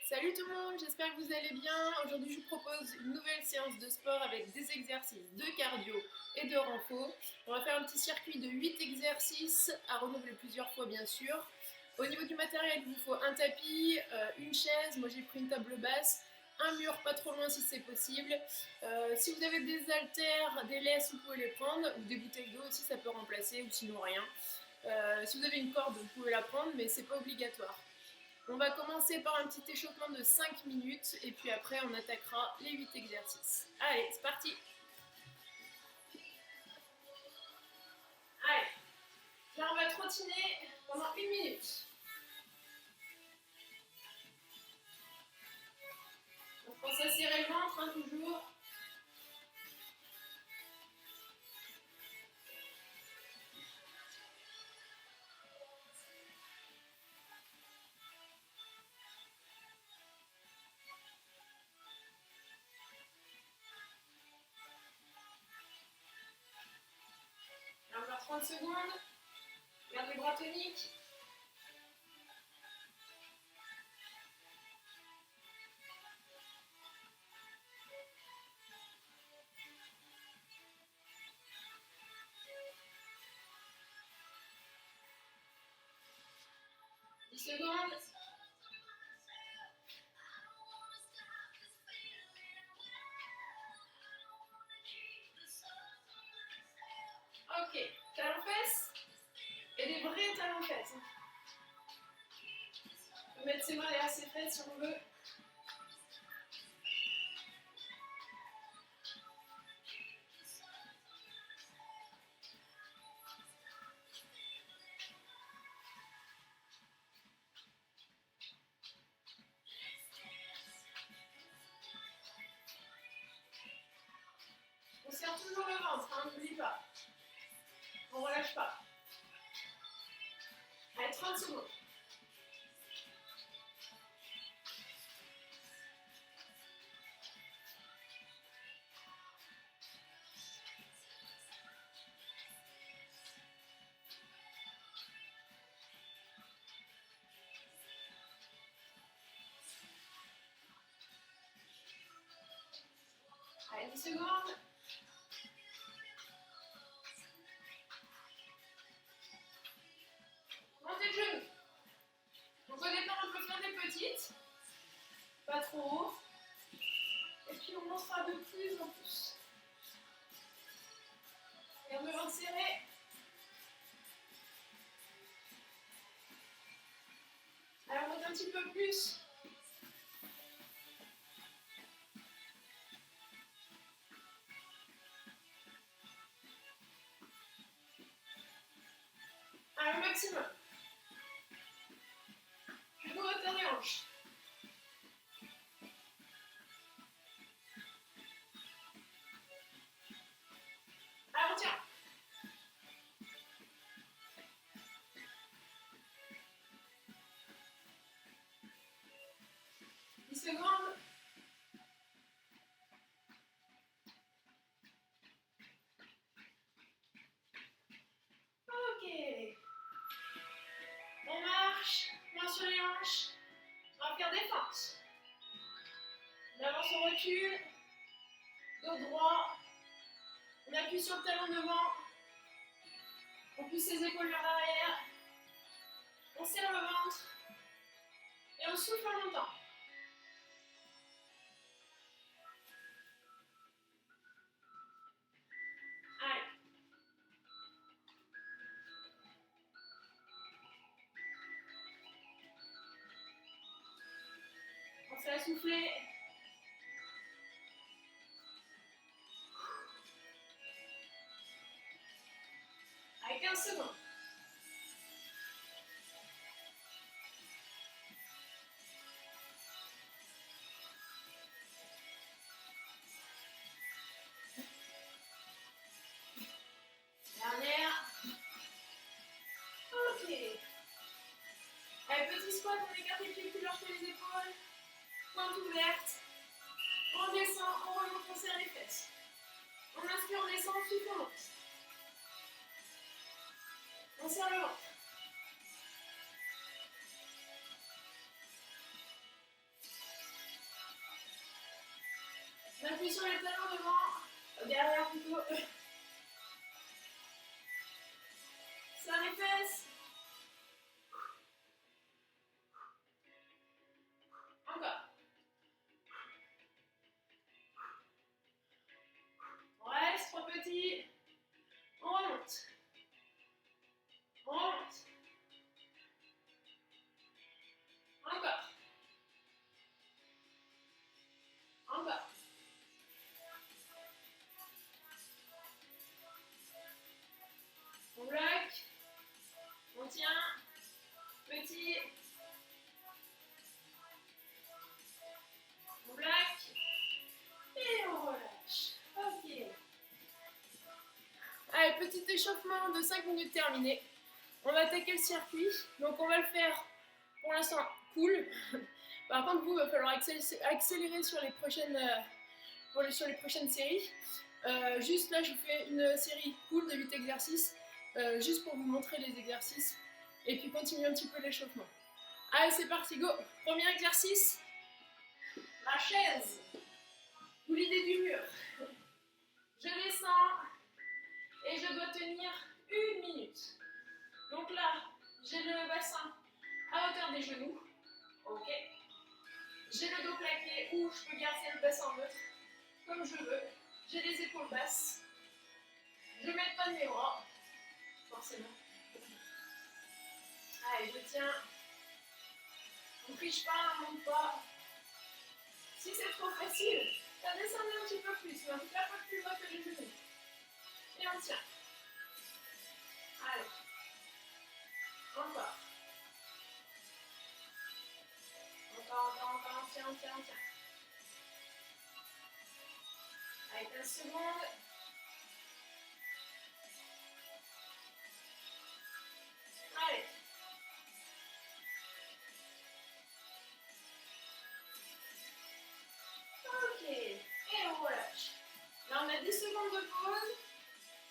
Salut tout le monde, j'espère que vous allez bien. Aujourd'hui, je vous propose une nouvelle séance de sport avec des exercices de cardio et de renfo. On va faire un petit circuit de 8 exercices à renouveler plusieurs fois, bien sûr. Au niveau du matériel, il vous faut un tapis, une chaise. Moi, j'ai pris une table basse, un mur pas trop loin si c'est possible. Si vous avez des haltères, des laisses, vous pouvez les prendre, ou des bouteilles d'eau aussi, ça peut remplacer, ou sinon rien. Si vous avez une corde, vous pouvez la prendre, mais c'est pas obligatoire. On va commencer par un petit échauffement de 5 minutes et puis après on attaquera les 8 exercices. Allez, c'est parti. Allez, là on va trottiner pendant 1 minute. On pense à serrer le ventre, hein, toujours. Et encore 30 secondes. Garde les bras toniques. Secondes. Ok, talons fesses et des vrais talons fesses. On peut mettre ses mains derrière ses fesses si on veut. On serre toujours le ventre, hein, n'oublie pas. On ne relâche pas. Allez, 30 secondes. Allez, 10 secondes. Montez le genou. Donc au départ, on peut faire des petites, pas trop haut. Et puis on montera de plus en plus. Garde le ventre serré. Allez, on monte un petit peu plus. Allez, au maximum. Genou, hauteur des hanches. Allez, on tient. 10 secondes. Ok. On marche, main sur les hanches. On va faire des feintes. On avance, on recule. Dos droit. On appuie sur le talon devant. On pousse les épaules vers l'arrière. On serre le ventre. Et on souffle en montant. Allez. Pensez à souffler. Allez, 15 secondes. Dernière. Ok. Allez, petit squat, on écarte les pieds plus larges que les épaules. Pointe ouverte. On descend, on remonte, on serre les fesses. On inspire, on descend, on souffle, on monte. On serre le ventre. On appuie sur les talons devant, derrière plutôt. Serre les fesses. Encore. On reste, 3 petits. On remonte. On remonte. Encore. Encore. On bloque. On tient. Petit. On bloque. Et on relâche. Ok. Allez, petit échauffement de 5 minutes terminé. On va attaquer le circuit. Donc on va le faire pour l'instant cool. Par contre, vous, il va falloir accélérer sur les prochaines, sur les prochaines séries. Juste là, je fais une série cool de 8 exercices. Juste pour vous montrer les exercices. Et puis continuer un petit peu l'échauffement. Allez, c'est parti, go. Premier exercice. La chaise. Ou l'idée du mur. Je descends. Et je dois tenir 1 minute. Donc là, j'ai le bassin à hauteur des genoux. Ok. J'ai le dos plaqué ou je peux garder le bassin neutre comme je veux. J'ai les épaules basses. Je ne mets pas de mes bras, forcément. Allez, je tiens. On ne triche pas, on ne monte pas. Si c'est trop facile, ça descend un petit peu plus, mais en tout cas pas plus bas que les genoux. Et on tient. Allez. Encore. Encore, on tient. Allez, 15 secondes. Allez. Ok. Et on relâche. Là, on a 10 secondes de pause.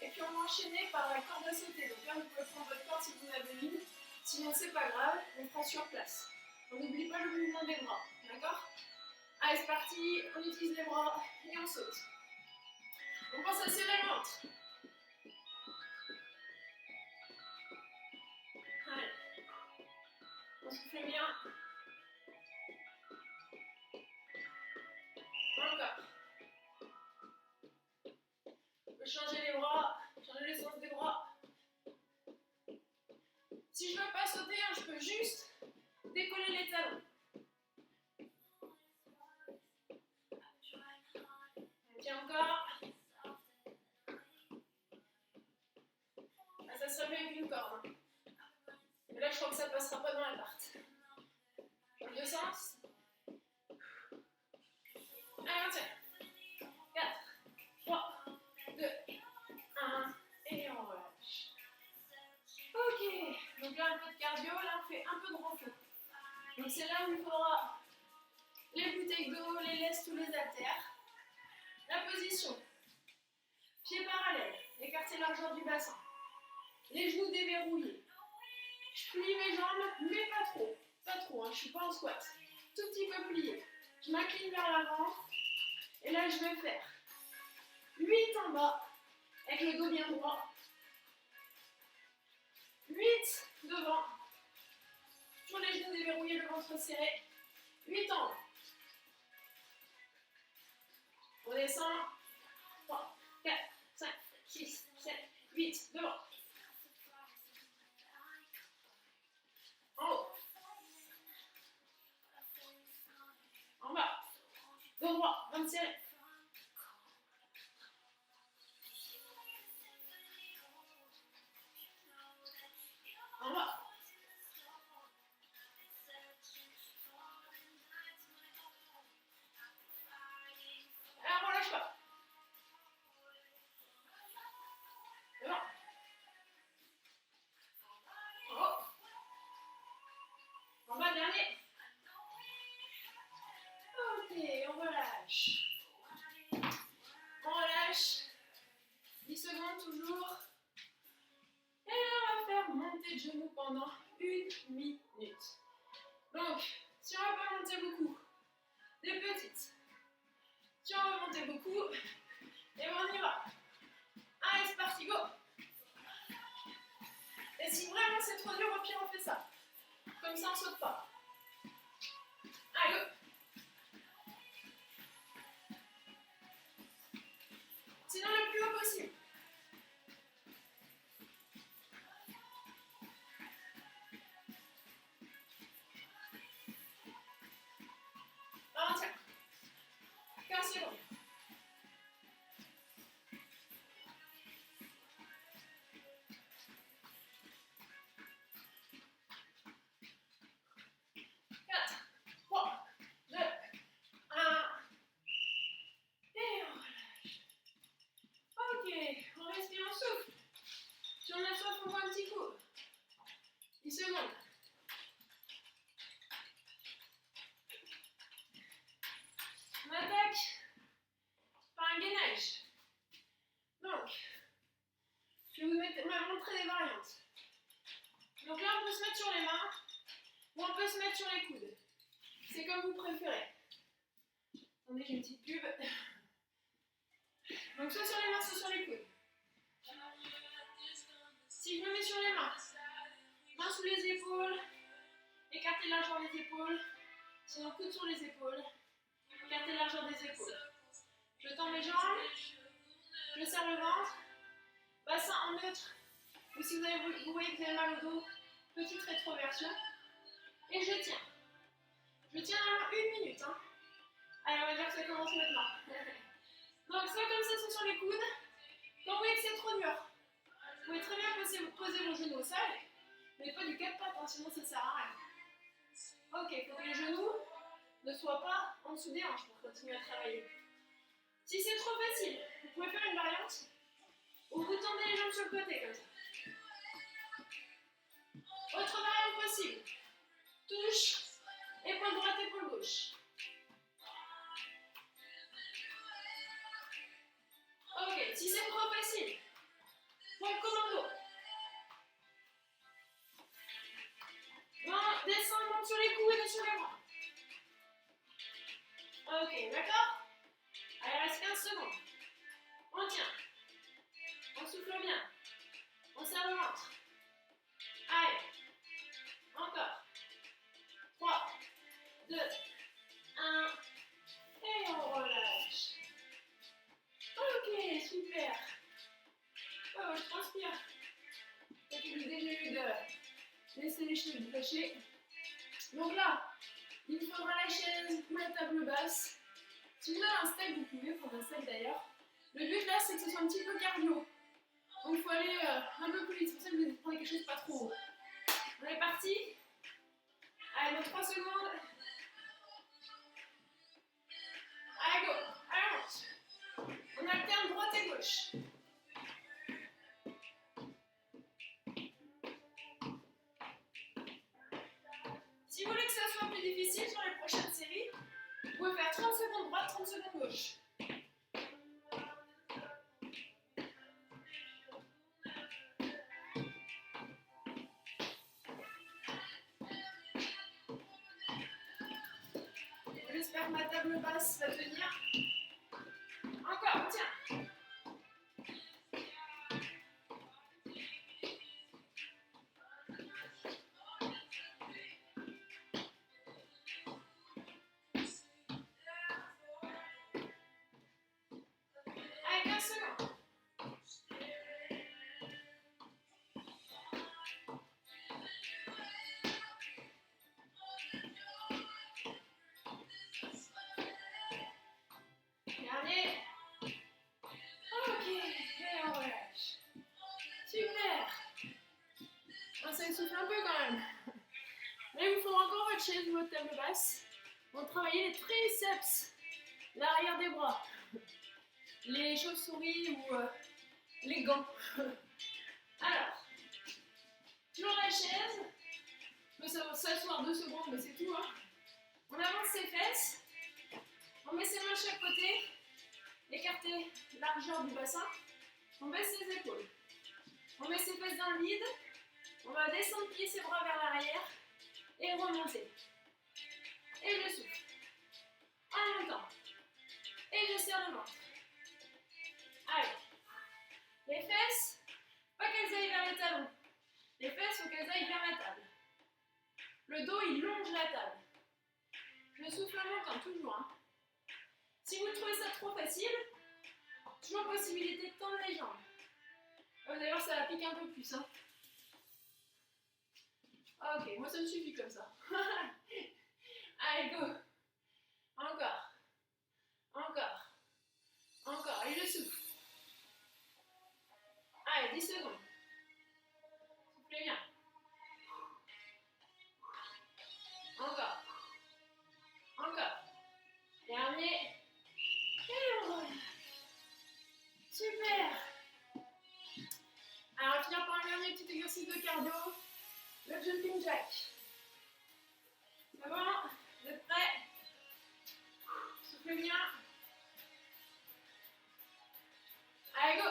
Et puis on va enchaîner par la corde à sauter. Donc là, vous pouvez prendre votre corde si vous en avez une. Sinon, c'est pas grave, on prend sur place. On n'oublie pas le mouvement des bras. D'accord? Allez, c'est parti. On utilise les bras et on saute. On pense à serrer le ventre. Allez. On souffle bien. Encore. On peut changer les bras, changer le sens des bras. Si je ne veux pas sauter, je peux juste décoller les talons. On tient encore. Ah, ça serait mieux avec une corde. Mais là, je crois que ça ne passera pas dans la part. Change de sens. Allez, on tient. 4, 3, 2, 1. Et on relâche. Ok. Donc là, un peu de cardio. Là, on fait un peu de renfort. Donc c'est là où il faudra les bouteilles d'eau, les lestes ou les haltères. La position. Pieds parallèles. Écarter largeur du bassin. Les genoux déverrouillés. Je plie mes jambes, mais pas trop. Pas trop, hein, je ne suis pas en squat. Tout petit peu plié. Je m'incline vers l'avant. Et là, je vais faire 8 en bas, avec le dos bien droit. 8 devant. Toujours les genoux déverrouillés, le ventre serré. 8 en haut. On descend. 3, 4, 5, 6, 7, 8. Devant. En haut. En bas. Dos droit. Ventre serré. En bas. Alors, on relâche pas. Devant. En haut. En bas, dernier. Ok, on relâche. On relâche. 10 secondes toujours. Et on va faire monter de genoux pendant 1 minute. Donc, si on ne va pas monter beaucoup, des petites. Si on veut monter beaucoup. Et on y va. Allez, c'est parti, go. Et si vraiment c'est trop dur, au pire, on fait ça. Comme ça, on saute pas. Allez, go. Sinon, le plus haut possible. Ah, tiens. 15 secondes. Je vais vous montrer des variantes. Donc là, on peut se mettre sur les mains ou on peut se mettre sur les coudes. C'est comme vous préférez. Attendez, j'ai une petite pub. Donc soit sur les mains, soit sur les coudes. Si je me mets sur les mains, mains sous les épaules, écartez la largeur des épaules. Sinon, coudes sur les épaules, écartez la largeur des épaules. Je tends mes jambes, je serre le ventre, bassin en neutre. Ou si vous voyez que vous avez mal au dos, petite rétroversion. Et je tiens. Je tiens vraiment 1 minute. Hein. Allez, on va dire que ça commence maintenant. Donc, soit comme ça, soit sur les coudes. Quand vous voyez que c'est trop dur, vous pouvez très bien poser vos genoux au sol, mais pas du 4 pattes, hein, sinon ça sert à rien. Ok, il faut que les genoux ne soient pas en dessous des hanches pour continuer à travailler. Si c'est trop facile, vous pouvez faire une variante où vous tendez les jambes sur le côté, comme ça. Autre variante possible. Touche, épaule droite, épaule gauche. Ok, si c'est trop facile, pour le commando. Non, descends, monte sur les coudes et sur les bras. Ok, d'accord? Allez, il reste 15 secondes. On tient. On souffle bien. On serre le ventre. Allez. Encore. 3, 2, 1. Et on relâche. Ok, super. Oh, je transpire. Depuis le début de laisser les cheveux détachés. Donc là, il me faudra la chaise ou la table basse. Si vous avez un stack, vous pouvez prendre un stack d'ailleurs. Le but là, c'est que ce soit un petit peu cardio. Donc il faut aller un peu plus vite. C'est pour ça que vous prenez quelque chose de pas trop haut. On est parti. Allez, dans 3 secondes. Allez, go. Allez, on monte. On alterne droite et gauche. Si vous voulez que ça soit plus difficile sur les prochaines séries, vous pouvez faire 30 secondes droite, 30 secondes gauche. J'espère que ma table basse va tenir. Encore, on tient. Allez, 15 secondes. Dernier. Ok, et on relâche. Super. Ah, ça souffle un peu quand même. Là, il vous faudra encore votre chaise ou votre table basse pour travailler les triceps, l'arrière des bras, les chauves-souris ou les gants. Alors, toujours la chaise. On peut s'asseoir 2 secondes, mais c'est tout. Hein. On avance ses fesses. On met ses mains de chaque côté. Écartez largeur du bassin. On baisse ses épaules. On met ses fesses dans le vide. On va descendre, plier ses bras vers l'arrière et remonter. Et je souffle. En montant. Et je serre le ventre. Le souffle en montant, toujours. Hein. Si vous trouvez ça trop facile, toujours possibilité de tendre les jambes. Vous allez voir, ça va piquer un peu plus. Hein. Ok, moi ça me suffit comme ça. Allez, go. Encore. Encore. Encore. Et le souffle. Allez, 10 secondes. Soufflez bien. Encore. Encore. Dernier. Et voilà. Super. Alors, on va finir par un dernier petit exercice de cardio. Le jumping jack. C'est bon? Vous êtes prêts? Soufflez bien. Allez, go!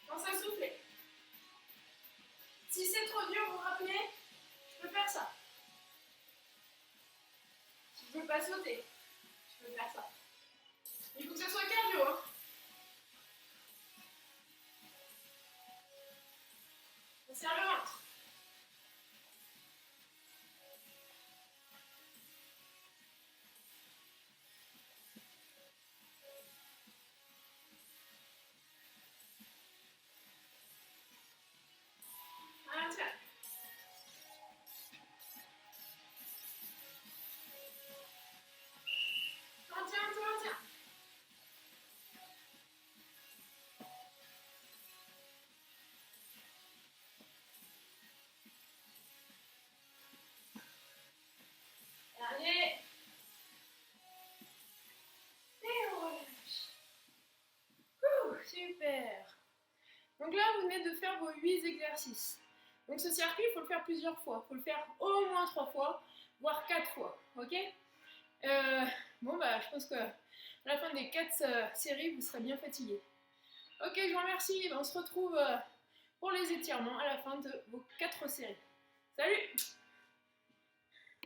Pensez à souffler. Si c'est trop dur, vous vous rappelez, je peux faire ça. Si je ne veux pas sauter, je peux faire ça. Il faut que ce soit cardio. Hein. On serre le ventre. Ah, tiens. Tiens. Dernier. Et on relâche. Super. Donc là, vous venez de faire vos 8 exercices. Donc ce circuit, il faut le faire plusieurs fois. Il faut le faire au moins 3 fois, voire 4 fois. Ok? Bon, bah, je pense qu'à la fin des 4 séries, vous serez bien fatigué. Ok, je vous remercie. On se retrouve pour les étirements à la fin de vos 4 séries. Salut!